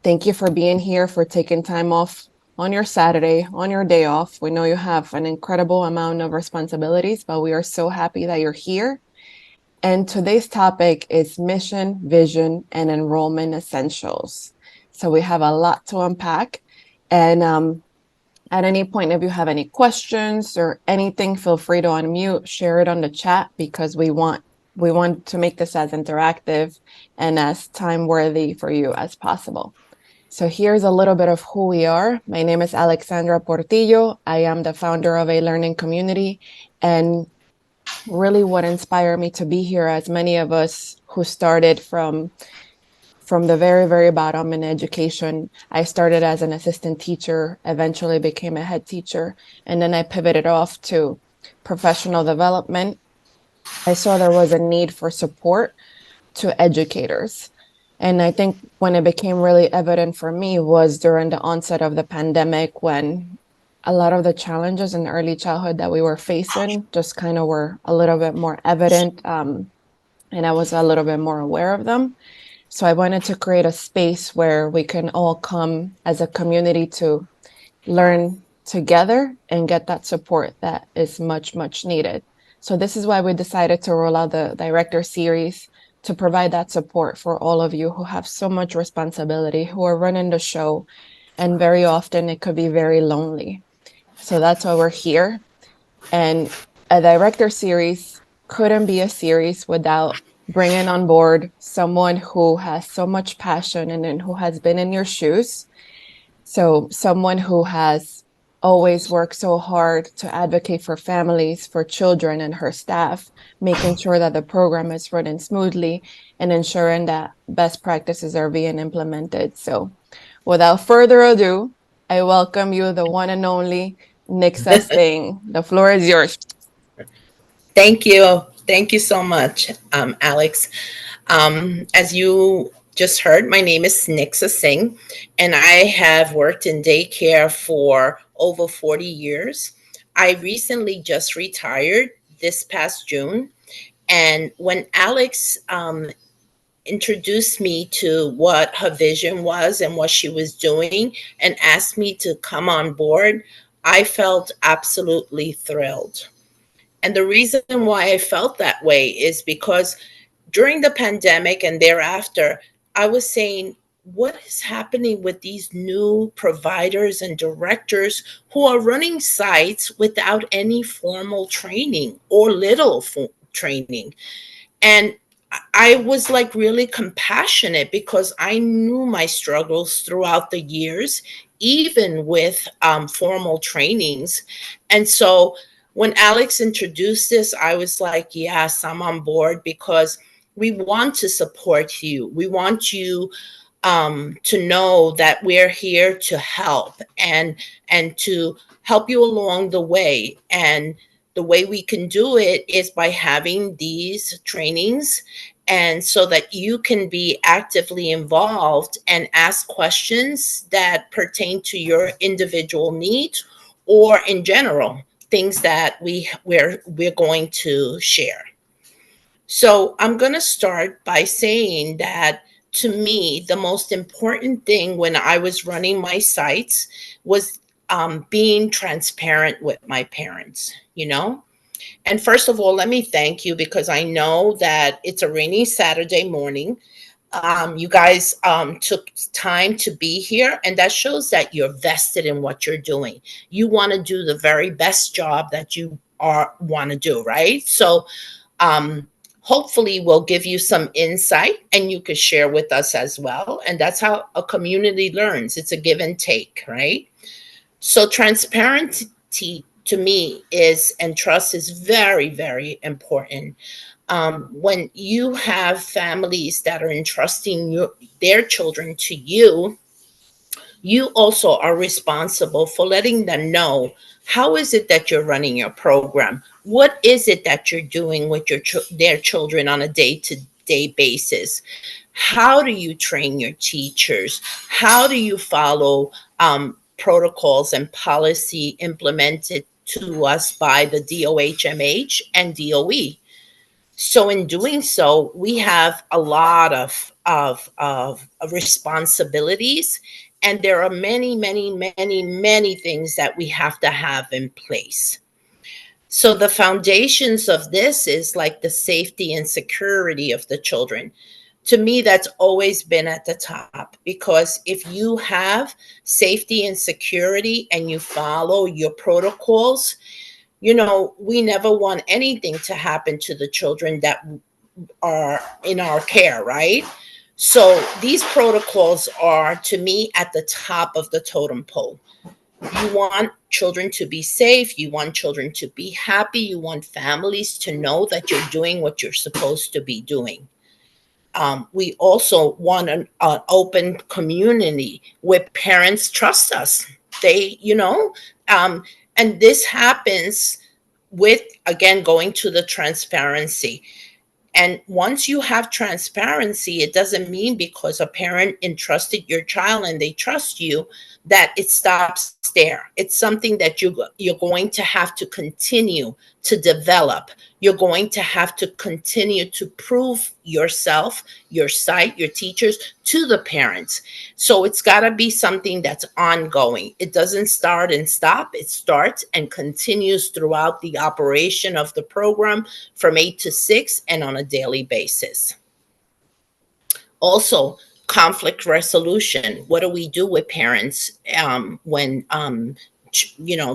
Thank you for being here, for taking time off on your Saturday, on your day off. We know you have an incredible amount of responsibilities, but we are so happy that you're here. And today's topic is mission, vision, and enrollment essentials. So we have a lot to unpack. And at any point, if you have any questions or anything, feel free to unmute, share it on the chat because we want to make this as interactive and as time worthy for you as possible. So here's a little bit of who we are. My name is Alexandra Portillo. I am the founder of a learning community, and really what inspired me to be here, as many of us who started from the very, very bottom in education. I started as an assistant teacher, eventually became a head teacher, and then I pivoted off to professional development. I saw there was a need for support to educators. And I think when it became really evident for me was during the onset of the pandemic, when a lot of the challenges in early childhood that we were facing just kind of were a little bit more evident, and I was a little bit more aware of them. So I wanted to create a space where we can all come as a community to learn together and get that support that is much, much needed. So this is why we decided to roll out the Director Series, to provide that support for all of you who have so much responsibility, who are running the show, and very often it could be very lonely. So that's why we're here. And a Director Series couldn't be a series without bringing on board someone who has so much passion and who has been in your shoes. So someone who has always worked so hard to advocate for families, for children and her staff, making sure that the program is running smoothly and ensuring that best practices are being implemented. So without further ado, I welcome you, the one and only Nixa Singh. The floor is yours. Thank you. Thank you so much, Alex. As you just heard, my name is Nixa Singh, and I have worked in daycare for over 40 years. I recently just retired this past June. And when Alex introduced me to what her vision was and what she was doing and asked me to come on board, I felt absolutely thrilled. And the reason why I felt that way is because during the pandemic and thereafter, I was saying, what is happening with these new providers and directors who are running sites without any formal training or little training? And I was like really compassionate because I knew my struggles throughout the years, even with formal trainings. And so when Alex introduced this, I was like, yes, I'm on board because we want to support you. We want you to know that we're here to help and to help you along the way. And the way we can do it is by having these trainings, and so that you can be actively involved and ask questions that pertain to your individual needs or in general things that we're going to share. So I'm going to start by saying that to me, the most important thing when I was running my sites was being transparent with my parents, you know? And first of all, let me thank you because I know that it's a rainy Saturday morning. You guys took time to be here, and that shows that you're vested in what you're doing. You want to do the very best job that you want to do, right? So hopefully we'll give you some insight and you could share with us as well. And that's how a community learns. It's a give and take, right? So transparency to me is, and trust is very, very important. When you have families that are entrusting their children to you, you also are responsible for letting them know how is it that you're running your program? What is it that you're doing with their children on a day-to-day basis? How do you train your teachers? How do you follow protocols and policy implemented to us by the DOHMH and DOE? So in doing so, we have a lot of of responsibilities, and there are many, many, many, many things that we have to have in place. So the foundations of this is like the safety and security of the children. To me, that's always been at the top, because if you have safety and security and you follow your protocols, we never want anything to happen to the children that are in our care, right? So these protocols are, to me, at the top of the totem pole. You want children to be safe. You want children to be happy. You want families to know that you're doing what you're supposed to be doing. We also want an open community where parents trust us. They, and this happens with, again, going to the transparency. And once you have transparency, it doesn't mean because a parent entrusted your child and they trust you that it stops there. It's something that you're going to have to continue to develop. You're going to have to continue to prove yourself, your site, your teachers to the parents. So it's got to be something that's ongoing. It doesn't start and stop. It starts and continues throughout the operation of the program from 8 to 6 and on a daily basis. Also, conflict resolution. What do we do with parents when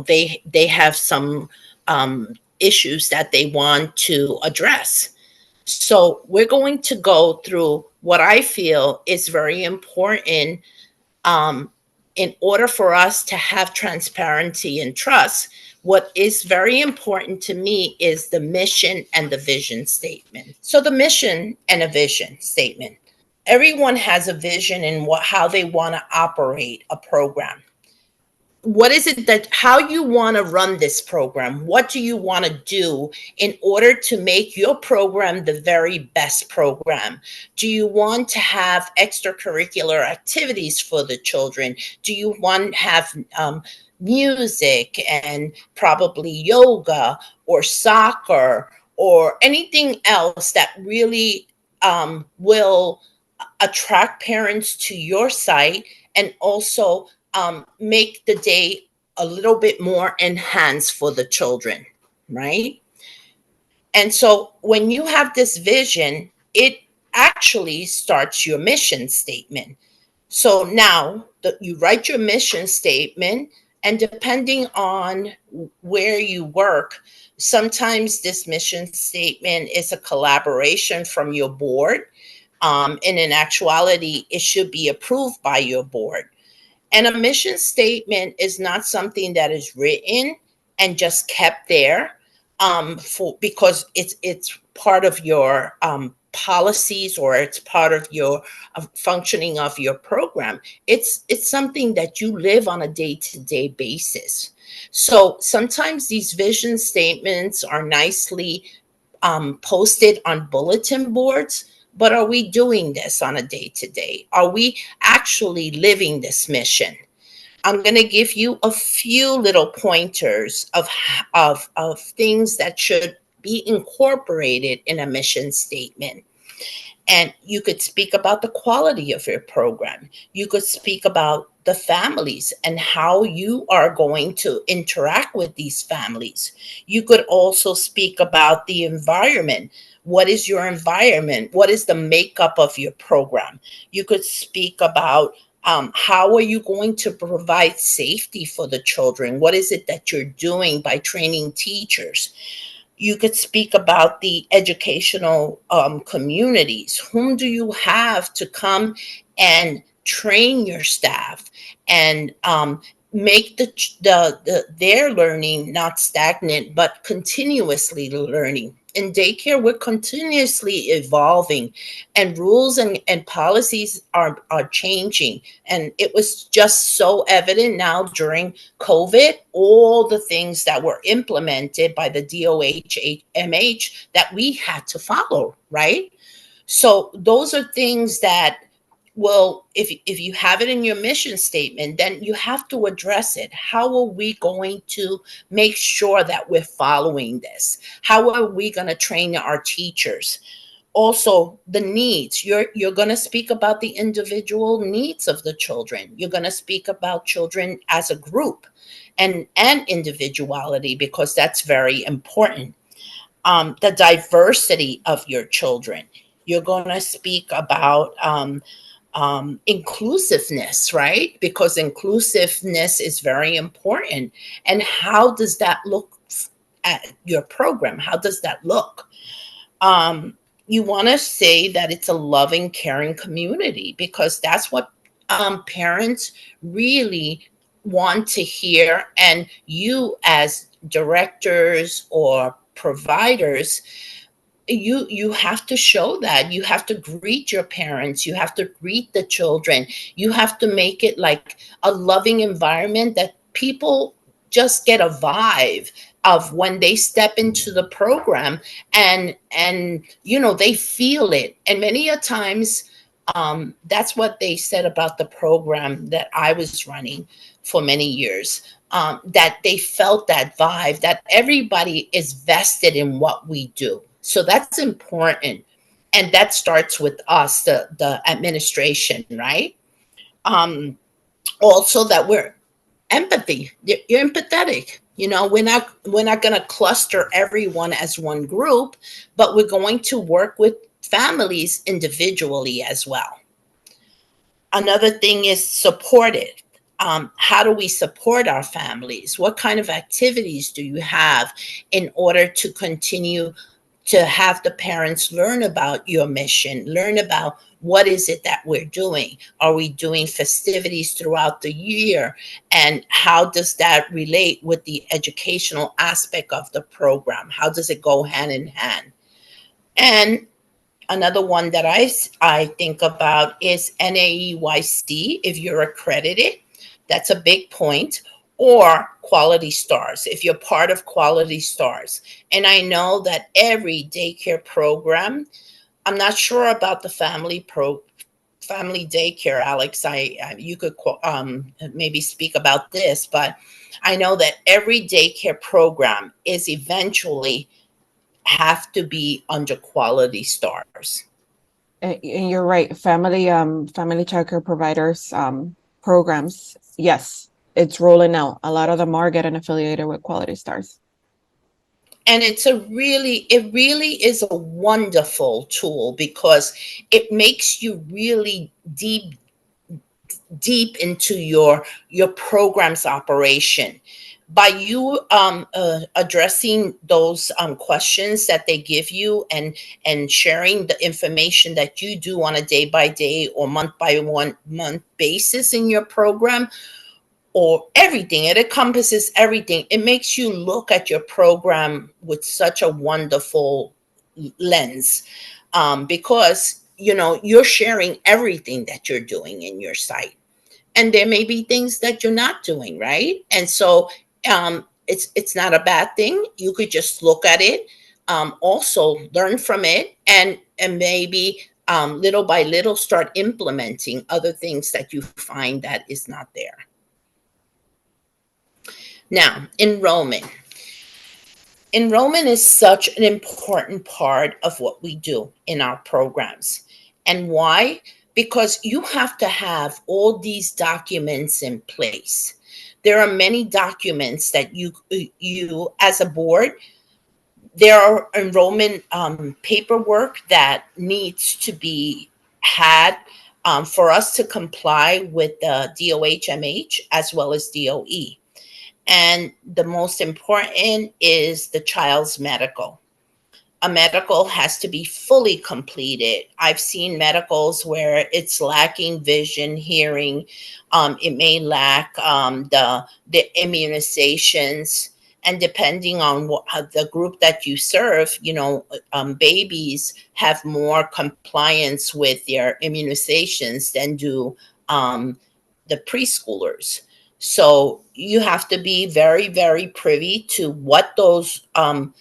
they have some issues that they want to address? So we're going to go through what I feel is very important um, in order for us to have transparency and trust. What is very important to me is the mission and the vision statement. So the mission and a vision statement. Everyone has a vision in how they want to operate a program. What is it that, how you want to run this program? What do you want to do in order to make your program the very best program? Do you want to have extracurricular activities for the children? Do you want to have music and probably yoga or soccer or anything else that really will attract parents to your site and also make the day a little bit more enhanced for the children, right? And so when you have this vision, it actually starts your mission statement. So now you write your mission statement, and depending on where you work, sometimes this mission statement is a collaboration from your board. And in actuality, it should be approved by your board. And a mission statement is not something that is written and just kept there because it's part of your policies, or it's part of your functioning of your program. It's something that you live on a day-to-day basis. So sometimes these vision statements are nicely posted on bulletin boards. But are we doing this on a day to day? Are we actually living this mission? I'm going to give you a few little pointers of things that should be incorporated in a mission statement. And you could speak about the quality of your program. You could speak about the families and how you are going to interact with these families. You could also speak about the environment. What is your environment? What is the makeup of your program? You could speak about how are you going to provide safety for the children? What is it that you're doing by training teachers? You could speak about the educational communities. Whom do you have to come and train your staff and make their learning not stagnant but continuously learning? In daycare, we're continuously evolving, and rules and policies are changing. And it was just so evident now during COVID, all the things that were implemented by the DOH, that we had to follow, right? So those are things that, well, if you have it in your mission statement, then you have to address it. How are we going to make sure that we're following this? How are we going to train our teachers? Also the needs. You're going to speak about the individual needs of the children. You're going to speak about children as a group and individuality, because that's very important. The diversity of your children. You're going to speak about inclusiveness, right? Because inclusiveness is very important. And how does that look at your program? How does that look? um, you want to say that it's a loving, caring community, because that's what parents really want to hear. And you, as directors or providers, you have to show that. You have to greet your parents, you have to greet the children, you have to make it like a loving environment that people just get a vibe of when they step into the program. And they feel it. And many a times, that's what they said about the program that I was running for many years, that they felt that vibe, that everybody is vested in what we do. So that's important. And that starts with us, the administration, right? Um, Also that we're empathy. You're empathetic. We're not going to cluster everyone as one group, but we're going to work with families individually as well. Another thing is supported. How do we support our families? What kind of activities do you have in order to continue to have the parents learn about your mission, learn about what is it that we're doing? Are we doing festivities throughout the year? And how does that relate with the educational aspect of the program? How does it go hand in hand? And another one that I think about is NAEYC, if you're accredited. That's a big point. Or Quality Stars, if you're part of Quality Stars. And I know that every daycare program, I'm not sure about the family daycare, Alex. You could maybe speak about this, but I know that every daycare program is eventually have to be under Quality Stars. And you're right. Family childcare providers programs. Yes, it's rolling out. A lot of them are getting affiliated with Quality Stars. And it really is a wonderful tool, because it makes you really deep into your program's operation. By you addressing those questions that they give you, and sharing the information that you do on a day by day or month by one month basis in your program, or everything. It encompasses everything. It makes you look at your program with such a wonderful lens, because you're sharing everything that you're doing in your site. And there may be things that you're not doing right. And so it's not a bad thing. You could just look at it, also learn from it, and maybe little by little start implementing other things that you find that is not there. Now, enrollment is such an important part of what we do in our programs. And why? Because you have to have all these documents in place. There are many documents that you as a board, there are enrollment paperwork that needs to be had, for us to comply with the DOHMH as well as DOE. And the most important is the child's medical. A medical has to be fully completed. I've seen medicals where it's lacking vision, hearing. It may lack the immunizations. And depending on the group that you serve, babies have more compliance with their immunizations than do the preschoolers. So you have to be very, very privy to what those um,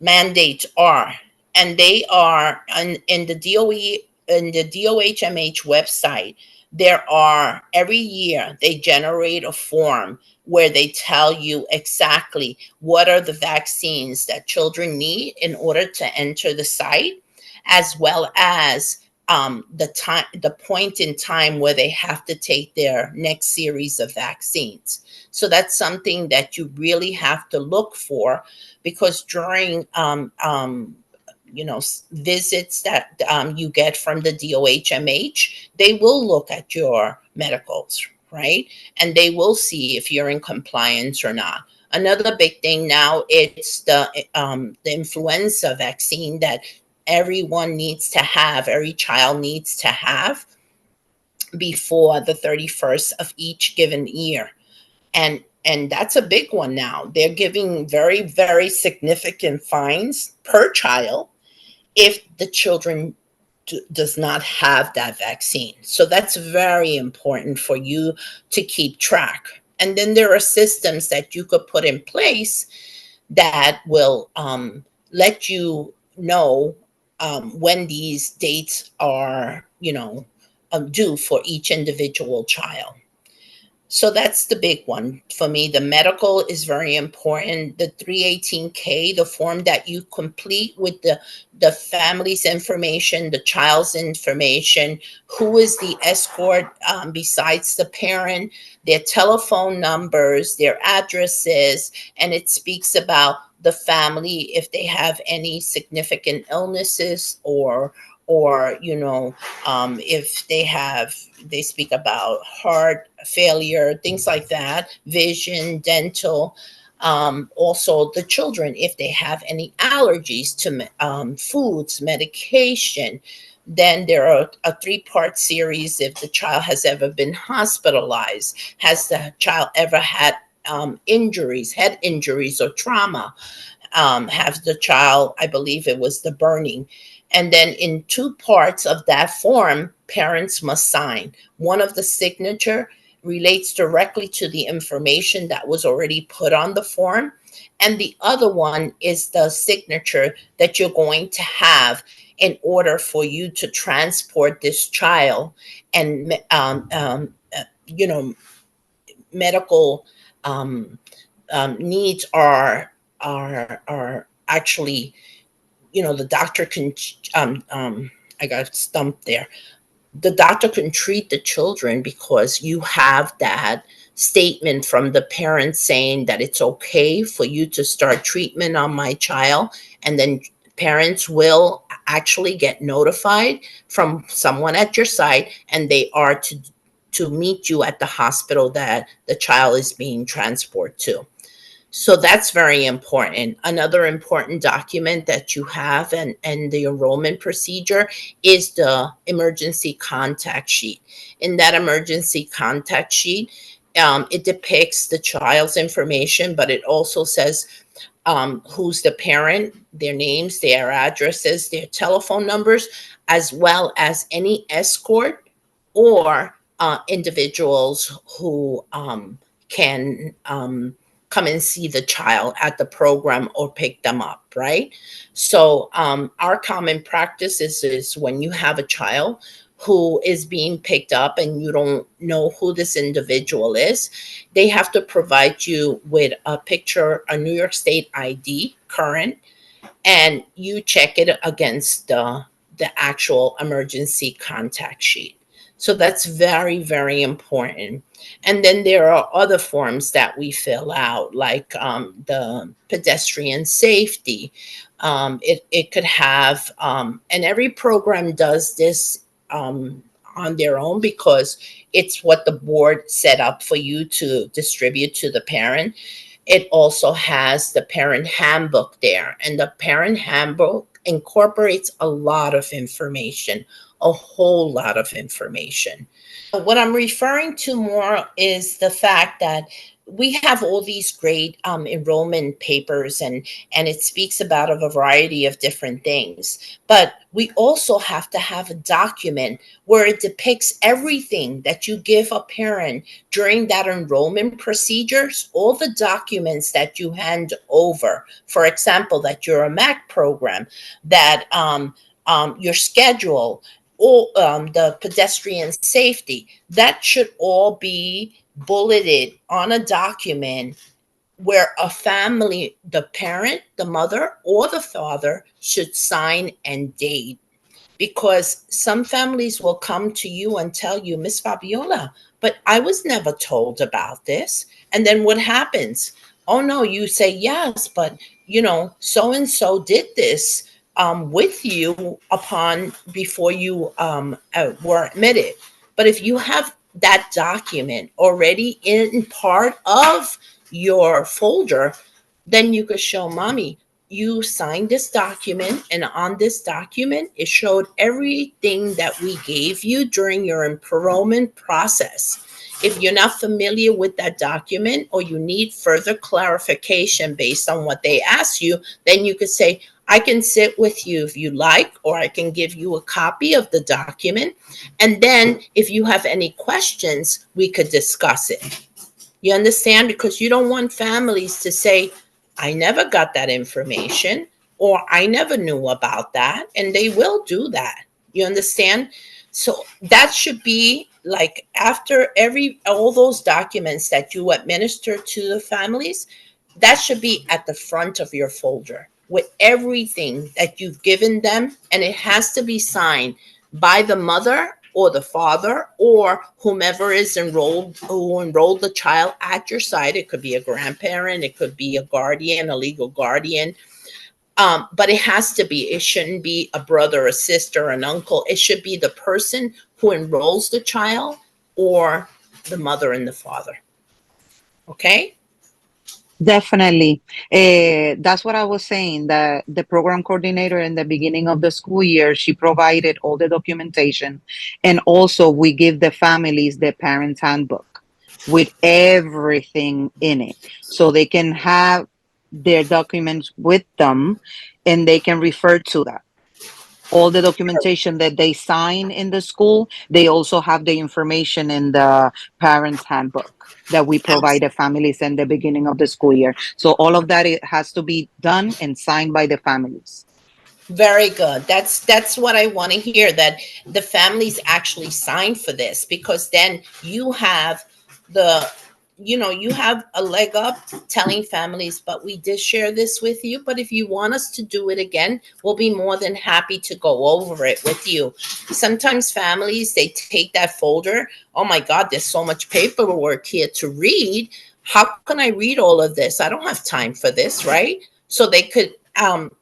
mandates are. And they are in the DOE, in the DOHMH website. There are, every year they generate a form where they tell you exactly what are the vaccines that children need in order to enter the site, as well as the point in time where they have to take their next series of vaccines. So that's something that you really have to look for, because during visits that you get from the DOHMH, they will look at your medicals, right? And they will see if you're in compliance or not. Another big thing now, it's the influenza vaccine that everyone needs to have, every child needs to have before the 31st of each given year. And that's a big one now. They're giving very, very significant fines per child if the children does not have that vaccine. So that's very important for you to keep track. And then there are systems that you could put in place that will let you know when these dates are, due for each individual child. So that's the big one for me. The medical is very important. The 318K, the form that you complete with the family's information, the child's information, who is the escort besides the parent, their telephone numbers, their addresses, and it speaks about the family if they have any significant illnesses, or if they speak about heart failure, things like that, vision, dental. Also the children, if they have any allergies to foods, medication. Then there are a three-part series if the child has ever been hospitalized, has the child ever had injuries, head injuries or trauma, have the child, I believe it was the burning. And then in two parts of that form, parents must sign. One of the signature relates directly to the information that was already put on the form. And the other one is the signature that you're going to have in order for you to transport this child. And, medical um, needs are actually, the doctor can I got stumped there. The doctor can treat the children because you have that statement from the parents saying that it's okay for you to start treatment on my child. And then parents will actually get notified from someone at your site, and they are to meet you at the hospital that the child is being transported to. So that's very important. Another important document that you have, and the enrollment procedure, is the emergency contact sheet. In that emergency contact sheet, it depicts the child's information, but it also says who's the parent, their names, their addresses, their telephone numbers, as well as any escort or individuals who can come and see the child at the program or pick them up, right? So our common practice is when you have a child who is being picked up and you don't know who this individual is, they have to provide you with a picture, a New York State ID, current, and you check it against the actual emergency contact sheet. So that's very, very important. And then there are other forms that we fill out, like the pedestrian safety. It could have, and every program does this on their own because it's what the board set up for you to distribute to the parent. It also has the parent handbook there, and the parent handbook incorporates a lot of information, a whole lot of information. What I'm referring to more is the fact that we have all these great enrollment papers, and it speaks about a variety of different things. But we also have to have a document where it depicts everything that you give a parent during that enrollment procedures, all the documents that you hand over. For example, that you're a MAC program, that your schedule, or the pedestrian safety. That should all be bulleted on a document where a family, the parent, the mother, or the father should sign and date, because some families will come to you and tell you, Miss Fabiola, but I was never told about this. And then what happens? Oh no, you say yes, but so and so did this with you upon before you were admitted. But if you have that document already in part of your folder, then you could show mommy, you signed this document, and on this document it showed everything that we gave you during your enrollment process. If you're not familiar with that document or you need further clarification based on what they ask you, then you could say, I can sit with you if you like, or I can give you a copy of the document. And then if you have any questions, we could discuss it. You understand? Because you don't want families to say, I never got that information, or I never knew about that. And they will do that. You understand? So that should be like after all those documents that you administer to the families, that should be at the front of your folder with everything that you've given them. And it has to be signed by the mother or the father or whomever is enrolled, who enrolled the child at your side. It could be a grandparent, it could be a guardian, a legal guardian. But it has to be, it shouldn't be a brother, a sister, an uncle. It should be the person who enrolls the child or the mother and the father. Okay? Definitely. That's what I was saying. The program coordinator in the beginning of the school year, she provided all the documentation. And also we give the families the parent handbook with everything in it. So they can have their documents with them and they can refer to that. All the documentation that they sign in the school, they also have the information in the parents handbook that we provide the families in the beginning of the school year. So all of that, it has to be done and signed by the families. Very good. That's what I want to hear, that the families actually sign for this, because then you have the you have a leg up telling families, but we did share this with you, but if you want us to do it again, we'll be more than happy to go over it with you. Sometimes families, they take that folder, oh my god, there's so much paperwork here to read. How can I read all of this? I don't have time for this, right? So they could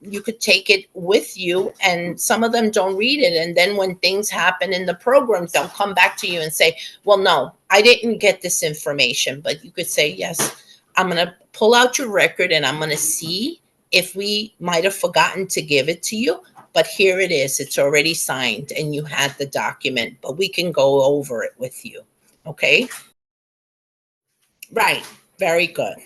you could take it with you, and some of them don't read it, and then when things happen in the programs, they'll come back to you and say, well, no, I didn't get this information. But you could say, yes, I'm going to pull out your record and I'm going to see if we might have forgotten to give it to you, but here it is, it's already signed and you had the document, but we can go over it with you. Okay? Right. Very good.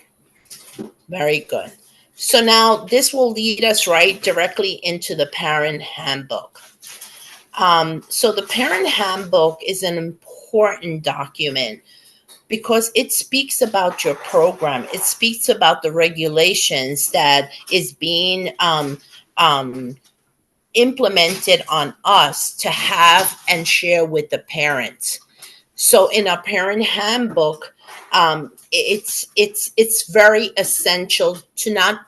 Very good. So now this will lead us right directly into the parent handbook. So the parent handbook is an important document because it speaks about your program. It speaks about the regulations that is being um, implemented on us to have and share with the parents. So in a parent handbook, it's very essential to not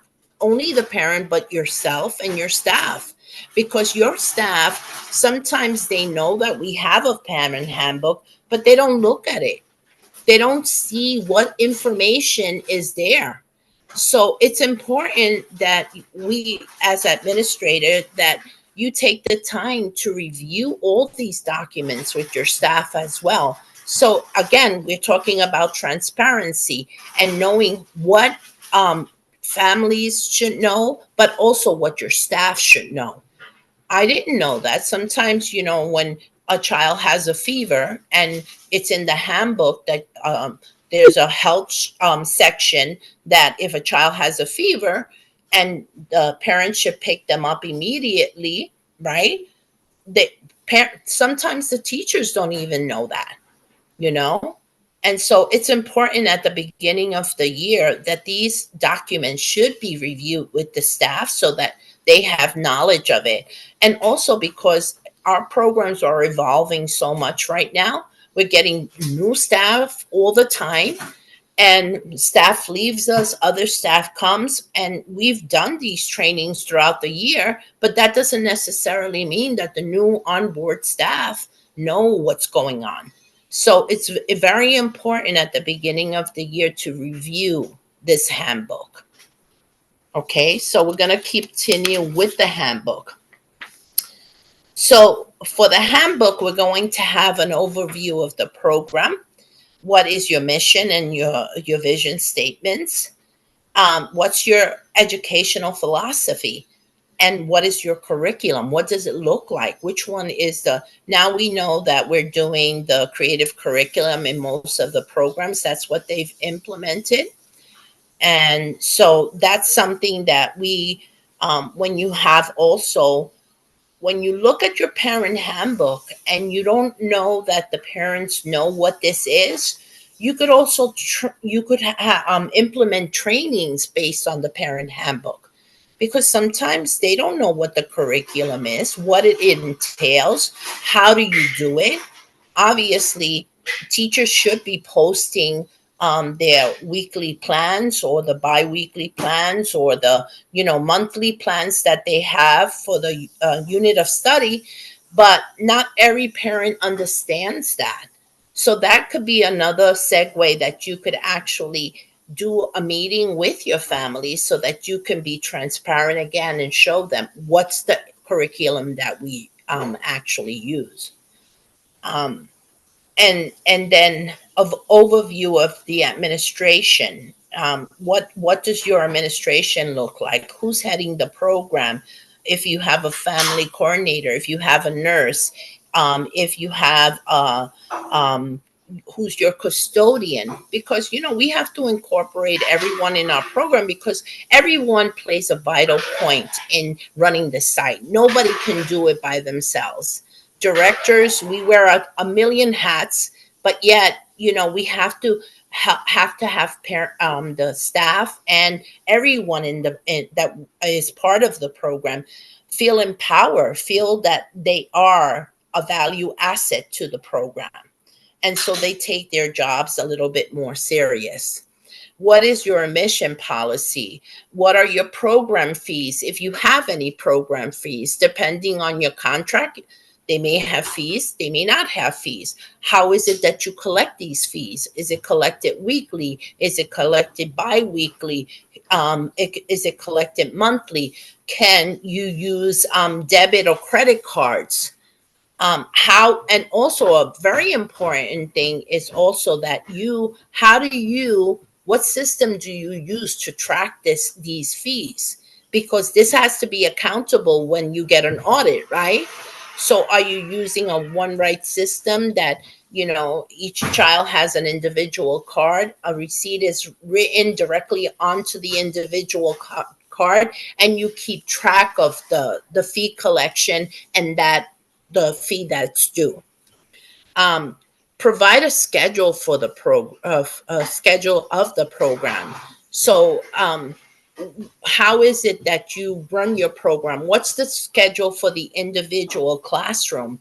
only the parent but yourself and your staff, because your staff, sometimes they know that we have a parent handbook, but they don't look at it. They don't see what information is there. So it's important that we as administrators, that you take the time to review all these documents with your staff as well. So again, we're talking about transparency and knowing what families should know, but also what your staff should know. I didn't know that. Sometimes, when a child has a fever and it's in the handbook that there's a health section that if a child has a fever, and the parents should pick them up immediately, right? The sometimes the teachers don't even know that, you know? And so it's important at the beginning of the year that these documents should be reviewed with the staff so that they have knowledge of it. And also because our programs are evolving so much right now. We're getting new staff all the time, and staff leaves us, other staff comes, and we've done these trainings throughout the year, but that doesn't necessarily mean that the new onboard staff know what's going on. So it's very important at the beginning of the year to review this handbook. Okay, so we're going to continue with the handbook. So for the handbook, we're going to have an overview of the program. What is your mission and your vision statements? What's your educational philosophy? And what is your curriculum? What does it look like? Which one is the, now we know that we're doing the creative curriculum in most of the programs. That's what they've implemented. And so that's something that we, when you have also, when you look at your parent handbook and you don't know that the parents know what this is, you could also implement trainings based on the parent handbook, because sometimes they don't know what the curriculum is, what it entails, how do you do it. Obviously, teachers should be posting their weekly plans or the bi-weekly plans or the monthly plans that they have for the unit of study, but not every parent understands that. So that could be another segue, that you could actually do a meeting with your family so that you can be transparent again and show them what's the curriculum that we actually use. Um, and then of overview of the administration. What does your administration look like? Who's heading the program? If you have a family coordinator, if you have a nurse, if you have um, who's your custodian, because we have to incorporate everyone in our program, because everyone plays a vital point in running the site. Nobody can do it by themselves. Directors, we wear a million hats, but yet we have to have the staff and everyone that is part of the program feel empowered, feel that they are a value asset to the program, and so they take their jobs a little bit more serious. What is your admission policy? What are your program fees? If you have any program fees, depending on your contract, they may have fees, they may not have fees. How is it that you collect these fees? Is it collected weekly? Is it collected bi-weekly? Is it collected monthly? Can you use debit or credit cards? How, and also a very important thing is also that what system do you use to track these fees? Because this has to be accountable when you get an audit, right? So are you using a one right system that each child has an individual card, a receipt is written directly onto the individual card, and you keep track of the fee collection and that the fee that's due. Um, Provide a schedule for the schedule of the program. So, how is it that you run your program? What's the schedule for the individual classroom?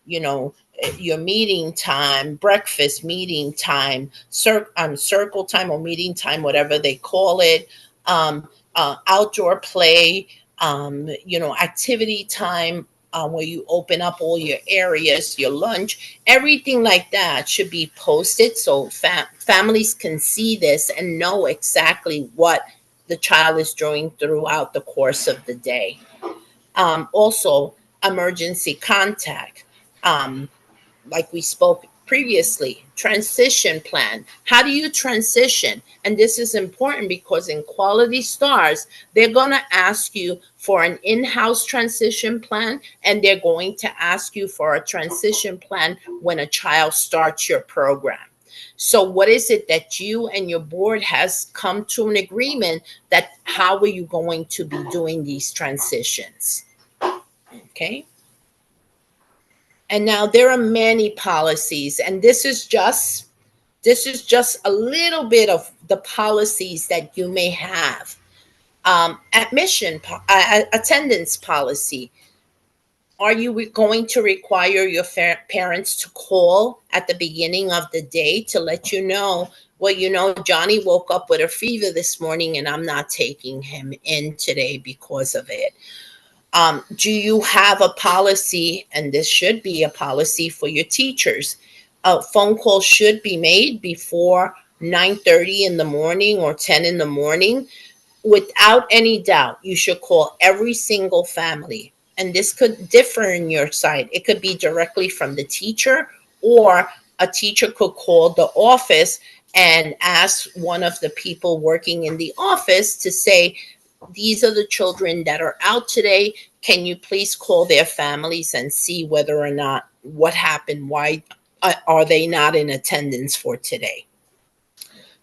You know, your meeting time, breakfast meeting time, circle time or meeting time, whatever they call it. Outdoor play, activity time, where you open up all your areas, your lunch, everything like that should be posted so families can see this and know exactly what the child is doing throughout the course of the day. Also, emergency contact. Um, like we spoke previously, transition plan. How do you transition? And this is important because in Quality Stars, they're going to ask you for an in-house transition plan, and they're going to ask you for a transition plan when a child starts your program. So what is it that you and your board has come to an agreement that how are you going to be doing these transitions? Okay. And now there are many policies, and this is just a little bit of the policies that you may have. Attendance policy. Are you going to require your parents to call at the beginning of the day to let you know, well, Johnny woke up with a fever this morning and I'm not taking him in today because of it? Do you have a policy, and this should be a policy for your teachers? A phone call should be made before 9:30 in the morning or 10 in the morning. Without any doubt, you should call every single family. And this could differ in your site. It could be directly from the teacher, or a teacher could call the office and ask one of the people working in the office to say, these are the children that are out today. Can you please call their families and see whether or not what happened? Why are they not in attendance for today?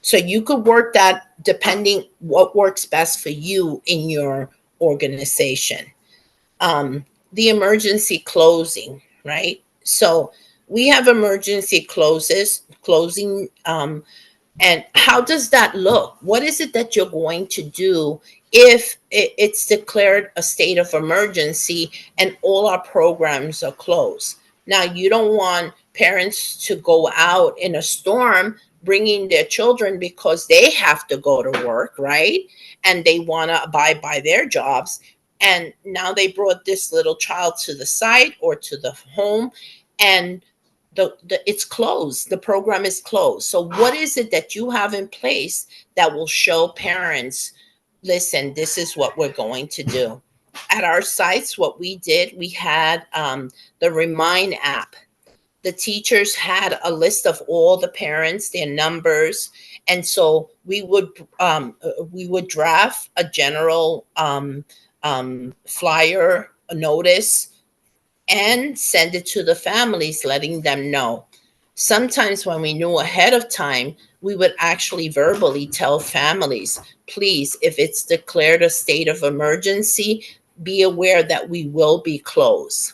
So you could work that depending what works best for you in your organization. The emergency closing, right? So we have emergency closing. And how does that look? What is it that you're going to do if it's declared a state of emergency and all our programs are closed? Now, you don't want parents to go out in a storm bringing their children because they have to go to work, right? And they want to abide by their jobs. And now they brought this little child to the site or to the home, and it's closed. The program is closed. So what is it that you have in place that will show parents, listen, this is what we're going to do? At our sites, what we did, we had the Remind app. The teachers had a list of all the parents, their numbers, and so we would draft a general flyer, a notice, and send it to the families, letting them know. Sometimes when we knew ahead of time, we would actually verbally tell families, please, if it's declared a state of emergency, be aware that we will be closed.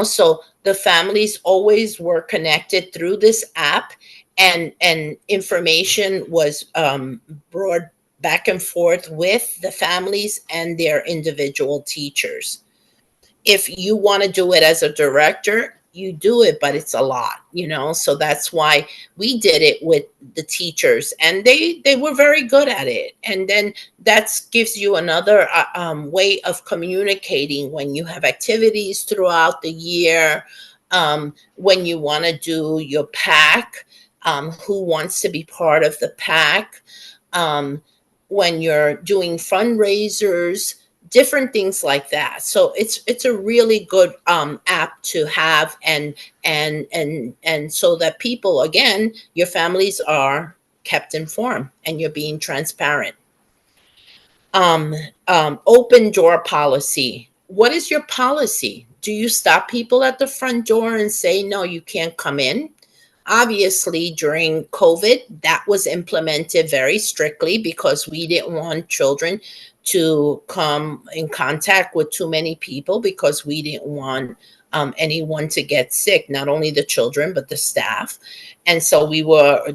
So the families always were connected through this app, and information was brought back and forth with the families and their individual teachers. If you want to do it as a director, you do it, but it's a lot. So that's why we did it with the teachers, and they were very good at it. And then that gives you another way of communicating when you have activities throughout the year, when you want to do your pack, who wants to be part of the pack, um, when you're doing fundraisers, different things like that. So it's a really good app to have, and so that people, again, your families are kept informed and you're being transparent. um, Open door policy. What is your policy? Do you stop people at the front door and say, no, you can't come in? Obviously, during COVID, that was implemented very strictly because we didn't want children to come in contact with too many people, because we didn't want anyone to get sick, not only the children, but the staff. And so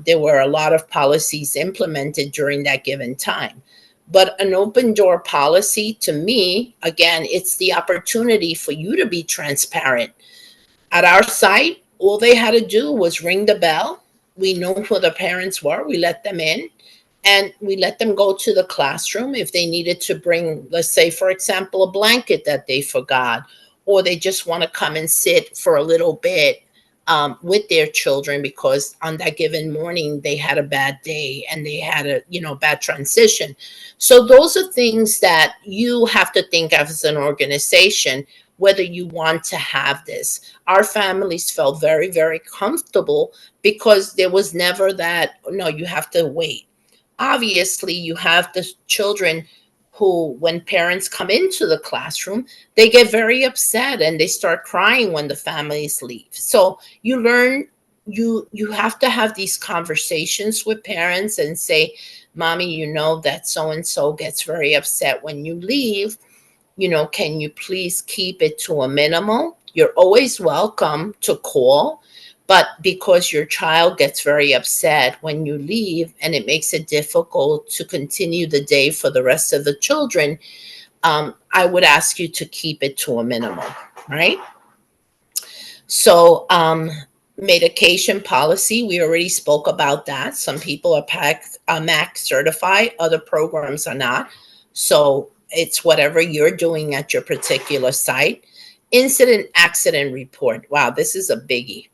there were a lot of policies implemented during that given time. But an open door policy, to me, again, it's the opportunity for you to be transparent. At our site, all they had to do was ring the bell. We knew who the parents were. We let them in, and we let them go to the classroom if they needed to bring, let's say, for example, a blanket that they forgot, or they just want to come and sit for a little bit with their children because on that given morning they had a bad day and they had a bad transition. So those are things that you have to think of as an organization, whether you want to have this. Our families felt very, very comfortable because there was never that, no, you have to wait. Obviously, you have the children who, when parents come into the classroom, they get very upset and they start crying when the families leave. So you learn, you have to have these conversations with parents and say, mommy, that so and so gets very upset when you leave. Can you please keep it to a minimal? You're always welcome to call, but because your child gets very upset when you leave and it makes it difficult to continue the day for the rest of the children, I would ask you to keep it to a minimal. right? So, medication policy, we already spoke about that. Some people are MAC certified, other programs are not. So it's whatever you're doing at your particular site. Incident accident report. Wow, this is a biggie.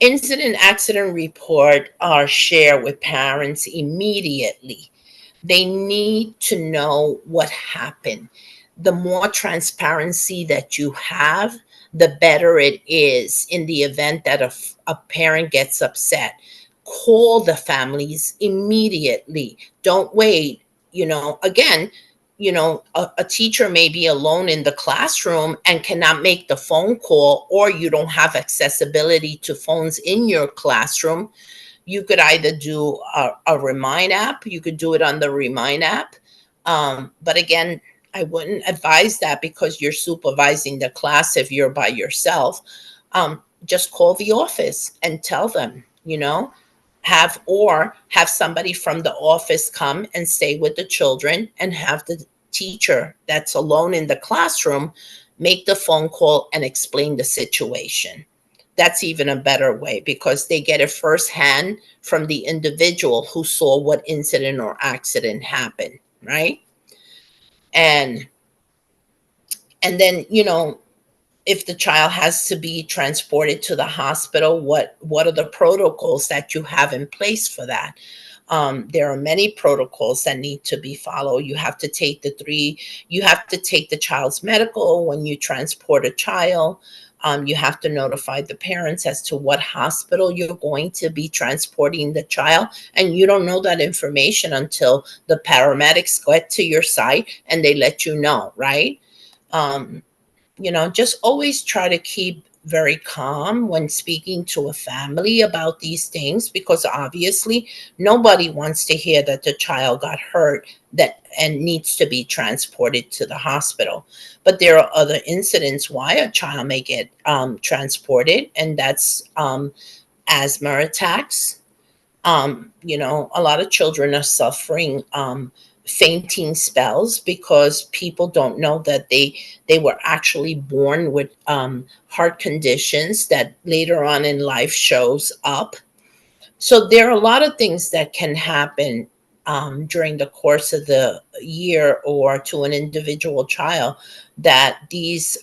Incident accident report are shared with parents immediately. They need to know what happened. The more transparency that you have, the better it is in the event that a parent gets upset. Call the families immediately. Don't wait. Again, a teacher may be alone in the classroom and cannot make the phone call, or you don't have accessibility to phones in your classroom. You could either do a Remind app, you could do it on the Remind app. But again, I wouldn't advise that because you're supervising the class if you're by yourself. Just call the office and tell them, have somebody from the office come and stay with the children, and have the teacher that's alone in the classroom make the phone call and explain the situation. That's even a better way because they get it firsthand from the individual who saw what incident or accident happened, right? And then, if the child has to be transported to the hospital, what are the protocols that you have in place for that? There are many protocols that need to be followed. You have to take the child's medical when you transport a child. You have to notify the parents as to what hospital you're going to be transporting the child. And you don't know that information until the paramedics get to your site and they let you know, right? Um, just always try to keep very calm when speaking to a family about these things, because obviously nobody wants to hear that the child got hurt that and needs to be transported to the hospital. But there are other incidents why a child may get transported, and that's asthma attacks. A lot of children are suffering fainting spells because people don't know that they were actually born with heart conditions that later on in life shows up. So there are a lot of things that can happen during the course of the year or to an individual child, that these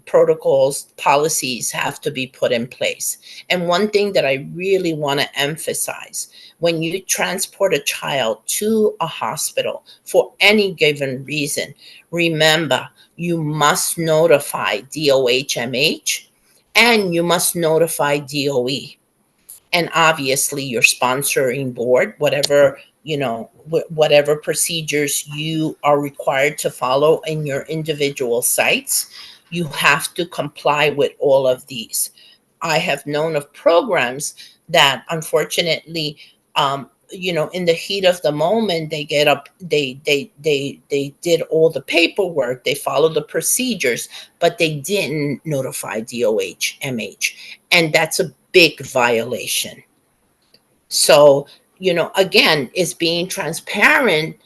protocols, policies have to be put in place. And one thing that I really want to emphasize: when you transport a child to a hospital for any given reason, remember, you must notify DOHMH and you must notify DOE, and obviously your sponsoring board, whatever procedures you are required to follow in your individual sites. You have to comply with all of these. I have known of programs that unfortunately, in the heat of the moment, they get up, they did all the paperwork, they followed the procedures, but they didn't notify DOHMH, and that's a big violation. So, again, it's being transparent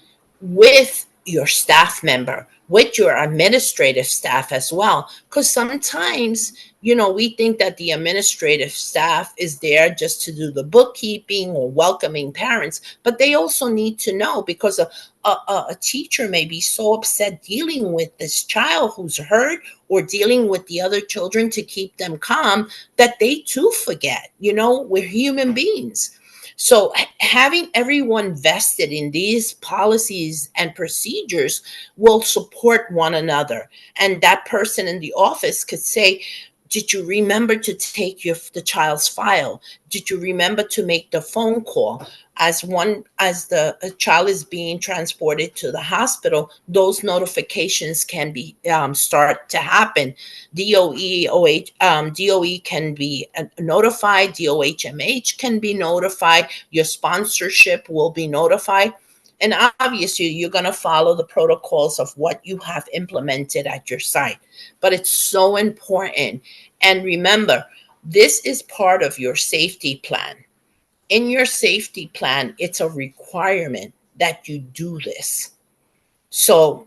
with your staff member, with your administrative staff as well. Because sometimes, we think that the administrative staff is there just to do the bookkeeping or welcoming parents, but they also need to know, because a teacher may be so upset dealing with this child who's hurt, or dealing with the other children to keep them calm, that they too forget. We're human beings. So having everyone vested in these policies and procedures will support one another. And that person in the office could say, did you remember to take the child's file? Did you remember to make the phone call? As the child is being transported to the hospital, those notifications can be start to happen. DOE can be notified. DOHMH can be notified. Your sponsorship will be notified. And obviously, you're going to follow the protocols of what you have implemented at your site. But it's so important. And remember, this is part of your safety plan. In your safety plan, it's a requirement that you do this. So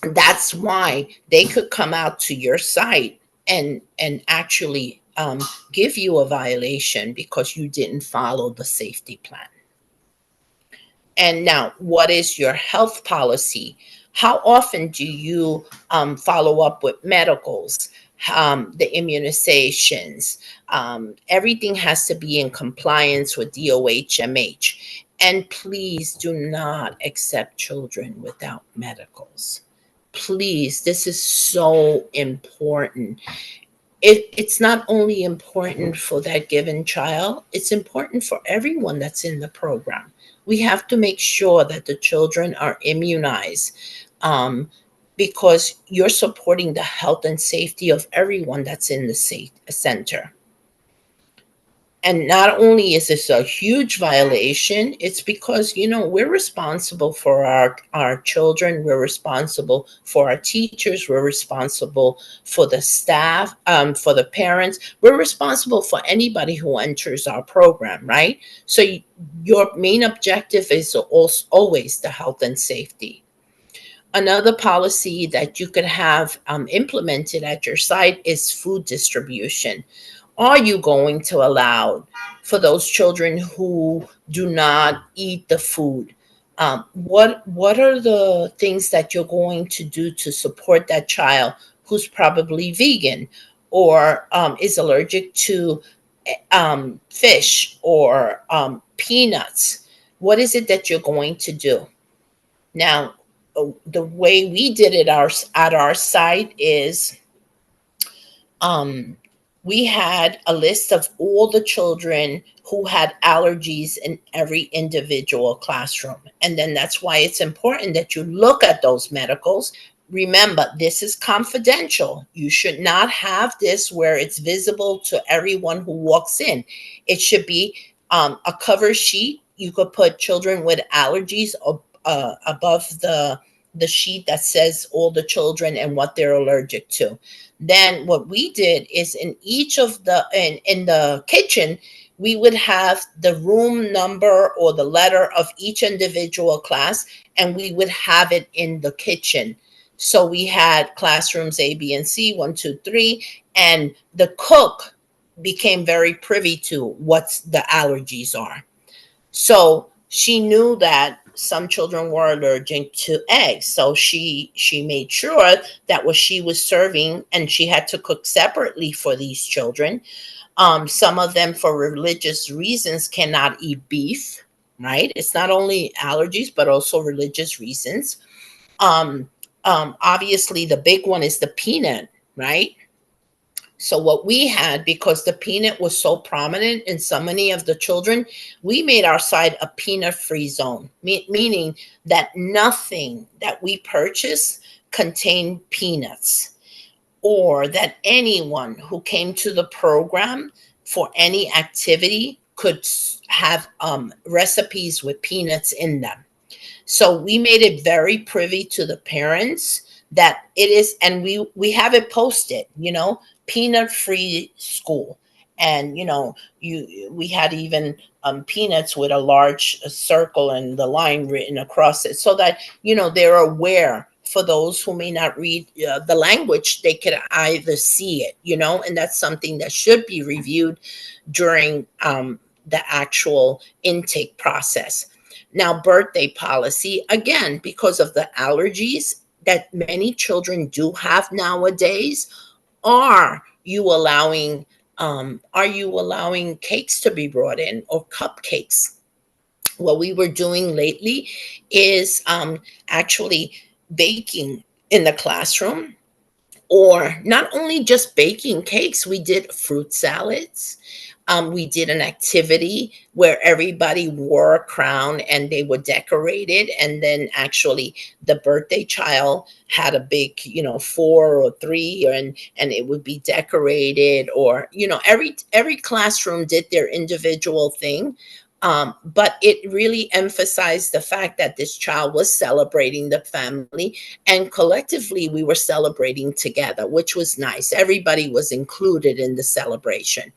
that's why they could come out to your site and actually give you a violation because you didn't follow the safety plan. And now, what is your health policy? How often do you follow up with medicals, the immunizations? Everything has to be in compliance with DOHMH. And please do not accept children without medicals. Please, this is so important. It's not only important for that given child, it's important for everyone that's in the program. We have to make sure that the children are immunized, um, because you're supporting the health and safety of everyone that's in the center. And not only is this a huge violation, it's because, we're responsible for our children, we're responsible for our teachers, we're responsible for the staff, for the parents, we're responsible for anybody who enters our program, right? So your main objective is always the health and safety. Another policy that you could have implemented at your site is food distribution. Are you going to allow for those children who do not eat the food? What are the things that you're going to do to support that child who's probably vegan or is allergic to fish or peanuts? What is it that you're going to do? Now, the way we did it at our site is um, we had a list of all the children who had allergies in every individual classroom. And then that's why it's important that you look at those medicals. Remember, this is confidential. You should not have this where it's visible to everyone who walks in. It should be a cover sheet. You could put children with allergies above the sheet that says all the children and what they're allergic to. Then what we did is in each of the in the kitchen, we would have the room number or the letter of each individual class, and we would have it in the kitchen. So we had classrooms A, B, and C, 1, 2, 3, and the cook became very privy to what the allergies are. So she knew that some children were allergic to eggs. So she made sure that what she was serving, and she had to cook separately for these children. Some of them, for religious reasons, cannot eat beef, right? It's not only allergies, but also religious reasons. Um, Obviously, the big one is the peanut, right? So what we had, because the peanut was so prominent in so many of the children, we made our site a peanut-free zone, meaning that nothing that we purchase contained peanuts, or that anyone who came to the program for any activity could have recipes with peanuts in them. So we made it very privy to the parents that it is, and we have it posted, peanut free school. And you we had even peanuts with a large circle and the line written across it, so that they're aware. For those who may not read the language, they could either see it, and that's something that should be reviewed during the actual intake process. Now, birthday policy, again, because of the allergies that many children do have nowadays, are you allowing cakes to be brought in, or cupcakes? What we were doing lately is actually baking in the classroom, or not only just baking cakes, we did fruit salads. We did an activity where everybody wore a crown and they were decorated. And then actually the birthday child had a big, 4 or 3, and it would be decorated, or, every classroom did their individual thing. But it really emphasized the fact that this child was celebrating the family, and collectively we were celebrating together, which was nice. Everybody was included in the celebration.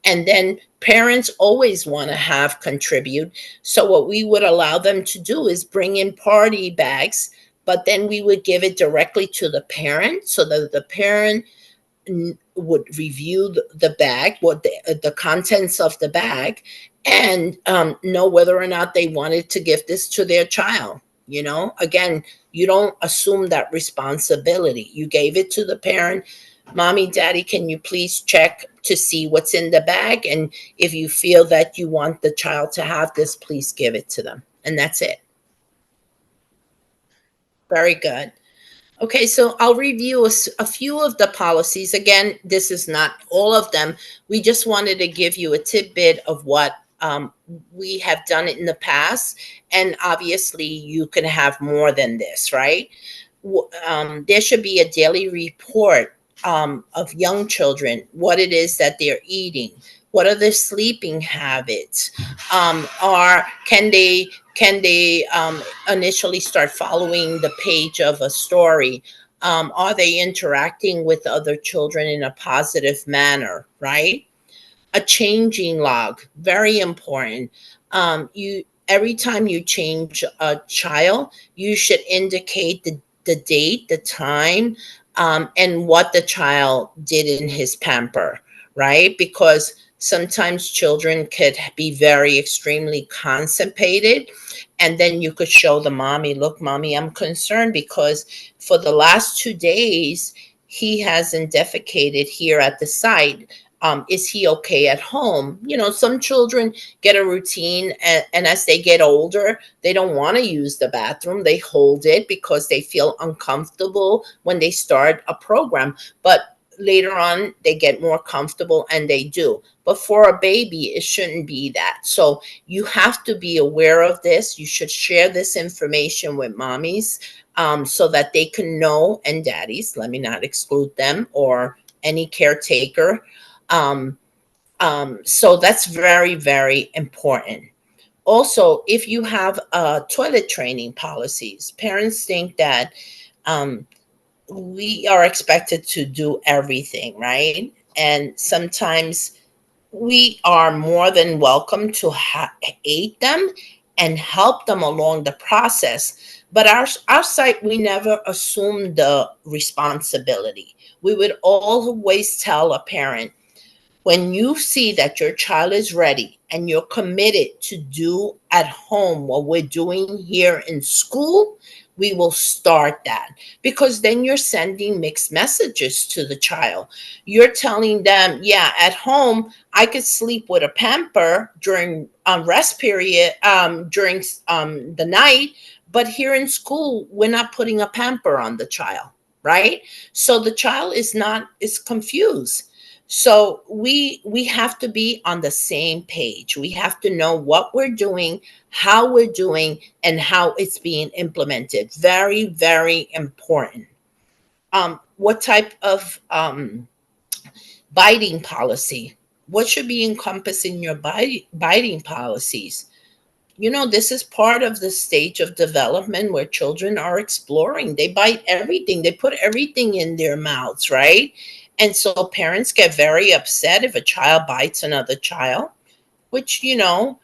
And then parents always want to have contribute. So what we would allow them to do is bring in party bags, but then we would give it directly to the parent, so that the parent would review the bag, what the contents of the bag, and know whether or not they wanted to give this to their child. You know, again, you don't assume that responsibility. You gave it to the parent. Mommy, daddy, can you please check to see what's in the bag? And if you feel that you want the child to have this, please give it to them. And that's it. Very good. Okay, so I'll review a few of the policies. Again, this is not all of them. We just wanted to give you a tidbit of what we have done in the past. And obviously, you can have more than this, right? There should be a daily report of young children, what it is that they're eating, what are their sleeping habits, or can they initially start following the page of a story? Are they interacting with other children in a positive manner, right? A changing log, very important. You Every time you change a child, you should indicate the date, the time, and what the child did in his pamper, right? Because sometimes children could be very extremely constipated, and then you could show the mommy, look, mommy, I'm concerned because for the last 2 days he hasn't defecated here at the site. Is he okay at home? You know, some children get a routine, and as they get older, they don't want to use the bathroom. They hold it because they feel uncomfortable when they start a program. But later on, they get more comfortable and they do. But for a baby, it shouldn't be that. So you have to be aware of this. You should share this information with mommies so that they can know, and daddies, let me not exclude them, or any caretaker. Um, so that's very, very important. Also, if you have toilet training policies, parents think that um, we are expected to do everything, right? And sometimes we are more than welcome to aid them and help them along the process. But our site, we never assume the responsibility. We would always tell a parent, when you see that your child is ready and you're committed to do at home what we're doing here in school, we will start that, because then you're sending mixed messages to the child. You're telling them, yeah, at home, I could sleep with a pamper during rest period, during the night, but here in school, we're not putting a pamper on the child, right? So the child is confused. So we have to be on the same page. We have to know what we're doing, how we're doing, and how it's being implemented. Very, very important. What type of biting policy? What should be encompassed in your biting policies? You know, this is part of the stage of development where children are exploring. They bite everything, they put everything in their mouths, right? And so parents get very upset if a child bites another child, which, you know,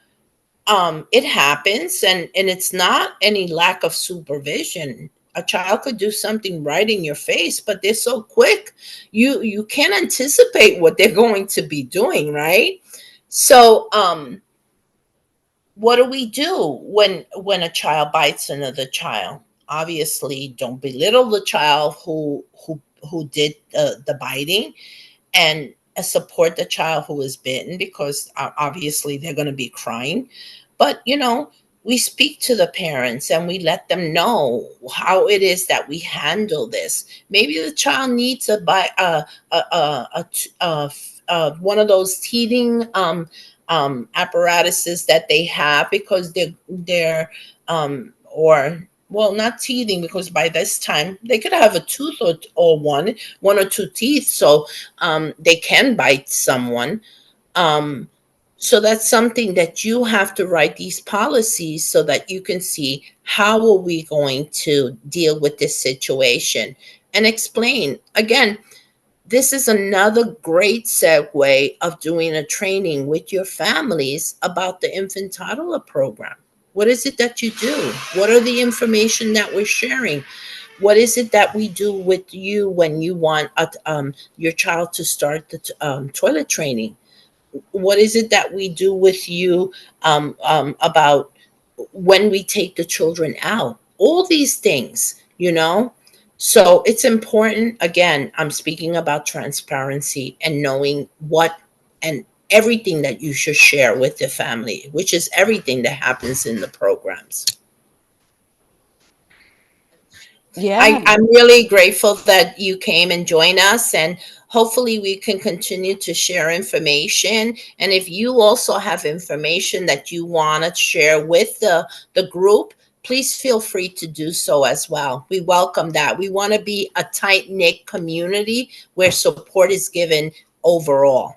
it happens, and it's not any lack of supervision. A child could do something right in your face, but they're so quick, you can't anticipate what they're going to be doing, right? So what do we do when a child bites another child? Obviously, don't belittle the child who did the biting, and support the child who was bitten, because obviously they're going to be crying. But you know, we speak to the parents and we let them know how it is that we handle this. Maybe the child needs a bite, one of those teething apparatuses that they have, because they're or well, not teething, because by this time they could have a tooth, or one or two teeth, so they can bite someone. um, so that's something that you have to write these policies so that you can see how are we going to deal with this situation, and explain. Again, this is another great segue of doing a training with your families about the infant toddler program. What is it that you do? What are the information that we're sharing? What is it that we do with you when you want your child to start the toilet training? What is it that we do with you about when we take the children out? All these things, you know? So it's important. Again, I'm speaking about transparency and knowing what and everything that you should share with the family, which is everything that happens in the programs. Yeah. I'm really grateful that you came and joined us, and hopefully we can continue to share information. And if you also have information that you want to share with the group, please feel free to do so as well. We welcome that. We want to be a tight knit community where support is given overall.